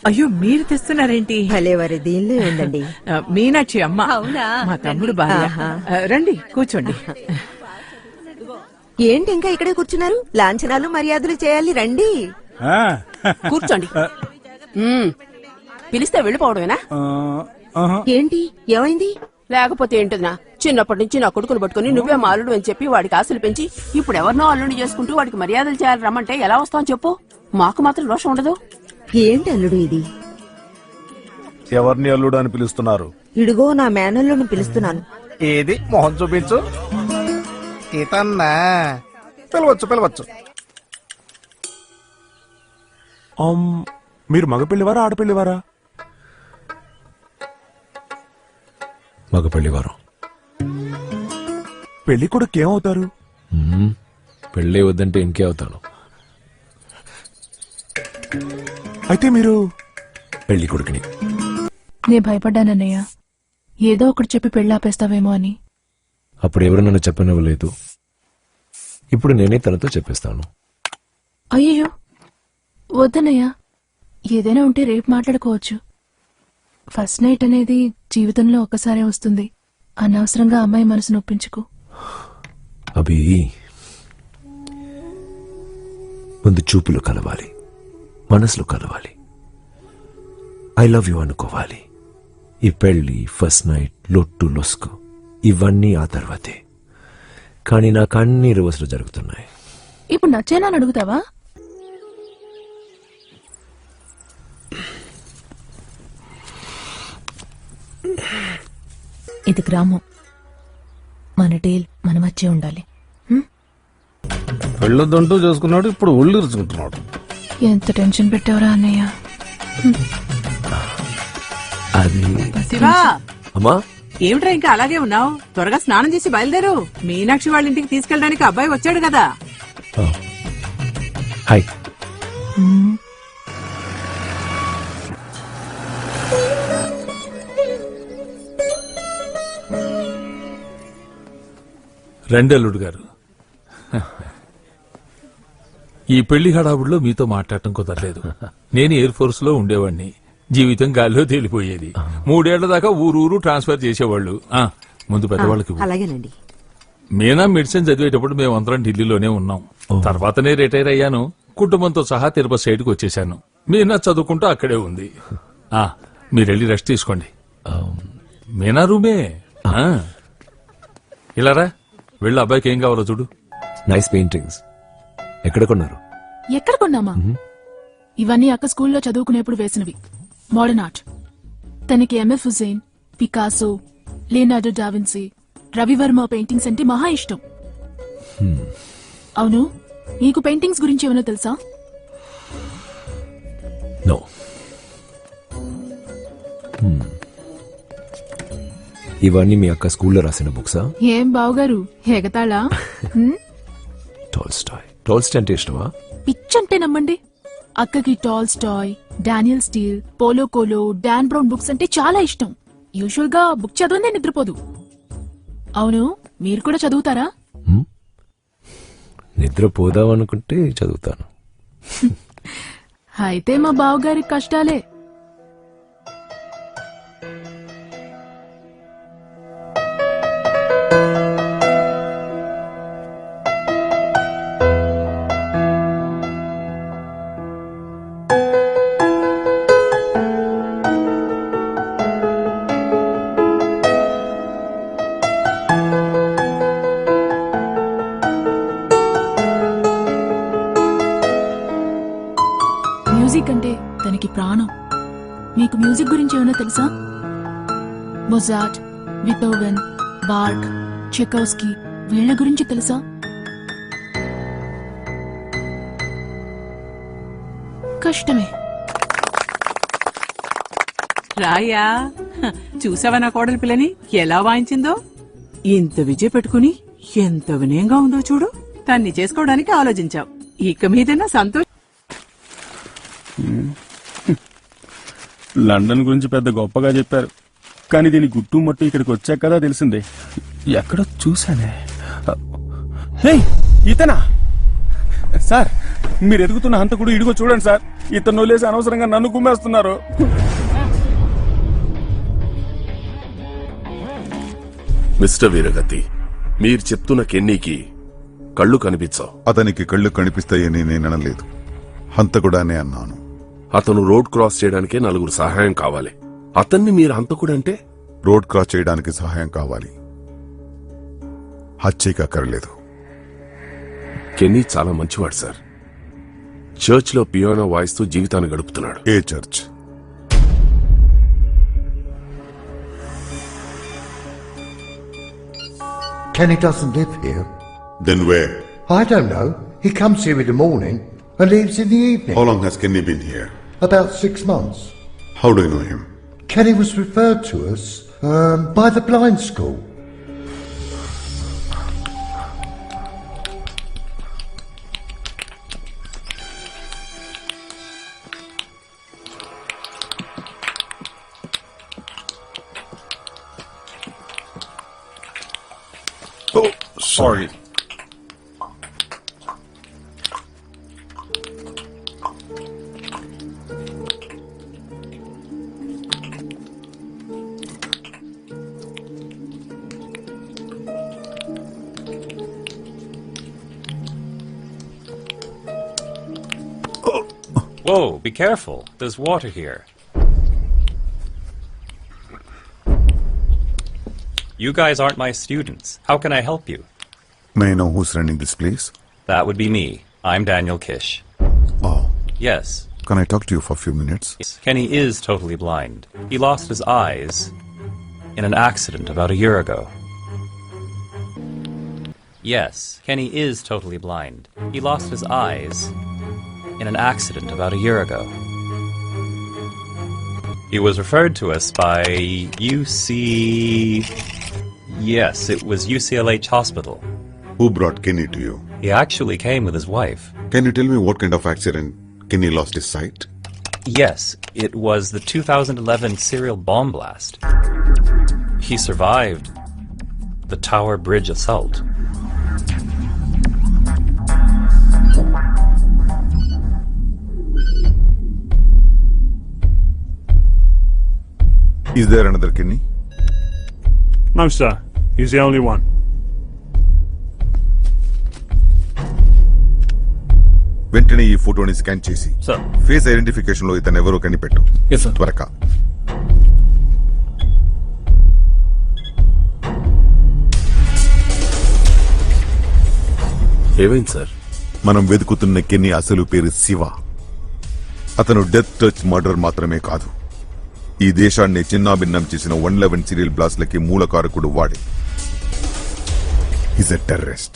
అయ్యో మీరు తెస్తున్నారేంటి? భలేవారి దీనిలో ఉండండి. మీనాక్షి అమ్మ. అవునా? మా తమ్ముడు భార్య. రండి కూర్చోండి. ఏంటి ఇంకా ఇక్కడే కూర్చున్నారు? లాంఛనాలు మర్యాదలు చేయాలి, రండి. కూర్చోండి. పిలిస్తే వెళ్ళిపోవడమేనా? ఏంటి ఏమైంది? లేకపోతే ఏంటన్నా, చిన్నప్పటి నుంచి నా కొడుకును పట్టుకుని నువ్వే మా అల్లుడు అని చెప్పి వాడికి ఆశలు పెంచి ఇప్పుడు ఎవరినో అల్లుడిని చేసుకుంటూ వాడికి మర్యాదలు చేయాలి రమ్మంటే ఎలా వస్తాం చెప్పు? మాకు మాత్రం రోషం ఉండదు. ఏంటి అల్లుడు ఇది? ఎవరిని అల్లుడు అని పిలుస్తున్నారు? ఇడుగో నా మేనల్లుని పిలుస్తున్నాను. ఏది మొహం చూపించు. ఇతన్నా? పిలవచ్చు పిలవచ్చు. మీరు మగ పెళ్లివారా ఆడపెళ్లివారా? మగ పెళ్లివారం. పెళ్లి కొడుకు ఏమవుతారు? పెళ్ళే వద్దంటే ఇంకే అవుతాను. అయితే మీరు పెళ్లి కొడుకుని. నే భయపడ్డానన్నయ్య, ఏదో ఒకటి చెప్పి పెళ్ళాపేస్తావేమో అని. అప్పుడు ఎవరు నన్ను చెప్పనివ్వలేదు. ఇప్పుడు నేనే తనతో చెప్పేస్తాను. అయ్యో వద్దన్నయ్య, ఏదైనా ఉంటే రేపు మాట్లాడుకోవచ్చు. ఫస్ట్ నైట్ అనేది జీవితంలో ఒక్కసారే వస్తుంది. అనవసరంగా అమ్మాయి మనసు నొప్పించుకో. అభి, ముందు చూపులు కలవాలి, మనసులు కలవాలి, ఐ లవ్ యూ అనుకోవాలి. ఈ పెళ్లి, ఫస్ట్ నైట్, లొట్టు లొస్కు ఇవన్నీ ఆ తర్వాతే. కానీ నాకు అన్ని రివర్స్లు జరుగుతున్నాయి. ఇప్పుడు నచ్చేనా అని అడుగుతావా? ఇది గ్రామం, మన డేల్ మన మధ్య ఉండాలి. పెళ్ళొద్దంటూ చేసుకున్నాడు, ఇప్పుడు ఒళ్ళు ఇరుచుకుంటున్నాడు. ఎంత టెన్షన్ పెట్టావురా అన్నయ్య. అది శివా, అమ్మా, ఏమిట్రా ఇంకా అలాగే ఉన్నావు? త్వరగా స్నానం చేసి బయలుదేరు. మీనాక్షి వాళ్ళ ఇంటికి తీసుకెళ్ళడానికి అబ్బాయి వచ్చాడు కదా. హాయ్. రెండల్లుడు గారు, ఈ పెళ్లి హడావుడిలో మీతో మాట్లాడటం కుదరలేదు. నేను ఎయిర్ ఫోర్స్ లో ఉండేవాడిని. జీవితం గాల్లో తేలిపోయేది. 3 ఏళ్ల దాకా ఊరూరు ట్రాన్స్ఫర్ చేసేవాళ్ళు. ముందు పెద్దవాళ్ళకి. అలాగేనండి. మీనా మెడిసిన్ చదివేటప్పుడు మేమందరం ఢిల్లీలోనే ఉన్నాం. తర్వాతనే రిటైర్ అయ్యాను. కుటుంబంతో సహా తిరుపతి సైడ్కి వచ్చేసాను. మీనా చదువుకుంటూ అక్కడే ఉంది. మీరెళ్ళి రెస్ట్ తీసుకోండి. మీనా రూమే. ఇలారా, వెళ్ళి అబ్బాయికి ఏం కావాలో చూడు. Nice paintings. ఎక్కడ కొన్నారు? ఎక్కడ కొన్నామా? ఇవన్నీ అక్క స్కూల్లో చదువుకునేప్పుడు వేసినవి. Modern art. తనకి MF Husain, Picasso, Leonardo da Vinci, Ravi Varma paintings అంటే మహా ఇష్టం. అవును, నీకు పెయింటింగ్స్ గురించి ఏమైనా తెలుసా? నో. ఇవన్నీ మీ అక్క స్కూల్లో రాసిన బుక్సా? ఏం బావగారు ఎగతాళా? టాల్స్టాయ్. టాల్స్టాయ్ అంటే ఇష్టమా? పిచ్చంటే నమ్మండి. అక్కకి Tolstoy, Danielle Steel, Paulo Coelho, Dan Brown books అంటే చాలా ఇష్టం. యూజువల్ గా బుక్ చదవనే నిద్రపోదు. అవును, మీరు కూడా చదువుతారా? నిద్రపోదామనుకుంటే చదువుతాను. అయితే మా బావగారి కష్టాలే. మ్యూజిక్ అంటే తనకి ప్రాణం. మీకు మ్యూజిక్ గురించి ఏమైనా తెలుసా? మొజార్ట్, బీథోవెన్, బార్క్, చెకౌస్కీ వీళ్ళ గురించి తెలుసా? కష్టమే. రాయా, చూసావా నా కోడలి పిల్లని ఎలా వాయించిందో? ఇంత విజయ పెట్టుకుని ఎంత వినయంగా ఉందో చూడు. తన్ని చేసుకోవడానికి ఆలోచించావు. ఇక మీదైనా సంతోషం. లండన్ గురించి పెద్ద గొప్పగా చెప్పారు, కానీ దీని గుట్టు మట్టు ఇక్కడికి వచ్చాక కదా తెలిసిందే. ఎక్కడో చూసానే. ఇతనా సార్? మీరు ఎదుగుతున్న హంతకుడు ఇడిగో చూడండి సార్, ఇతను వదిలేసి అనవసరంగా నన్ను కుమ్మేస్తున్నారు. మిస్టర్ వీరగతి, మీరు చెప్తున్న కెన్నీకి కళ్ళు కనిపించవు. అతనికి కళ్ళు కనిపిస్తాయని నేను అనలేదు, హంతకుడానే అన్నాను. అతను రోడ్ క్రాస్ చేయడానికే 4 సహాయం కావాలి. అతన్ని మీరు హంతకుడంటే? రోడ్ క్రాస్ చేయడానికి సహాయం కావాలి, హత్యకి అక్కర్లేదు. కెన్నీ చాలా మంచివాడు సార్. చర్చ్ లో పియానో వాయిస్తూ జీవితాన్ని గడుపుతున్నాడు. ఏ church? Kenny doesn't live here. Then where? I don't know. He comes here in the morning and leaves in the evening. How long has Kenny been here? About 6 months. How do you know him? Kenny was referred to us by the blind school. Oh, sorry. Whoa, be careful. There's water here. You guys aren't my students. How can I help you? May I know who's running this place? That would be me. I'm Daniel Kish. Oh, Yes. can I talk to you for a few minutes? Kenny is totally blind. He lost his eyes in an accident about a year ago. Yes, Kenny is totally blind. He lost his eyes in an accident about a year ago. He was referred to us by Yes, it was UCLH Hospital. Who brought Kenny to you? He actually came with his wife. Can you tell me what kind of accident Kenny lost his sight? Yes, it was the 2011 serial bomb blast. He survived the Tower Bridge assault. Is there another Kenny? No, sir. He's the only one. వెంటనే ఈ ఫోటోని scan చేసి sir. Face identification లో ఇతను ఎవరో కనిపెట్టు. Yes, sir. త్వరగా. ఏమైంది sir? మనం వెతుకుతున్న కెన్నీ అసలు పేరు శివ. అతను డెత్ టచ్ మర్డర్ మాత్రమే కాదు, ఈ దేశాన్ని చిన్నాభిన్నం చేసిన 111 సీరియల్ బ్లాస్ట్లకి మూలకారకుడు వాడే. Is a terrorist.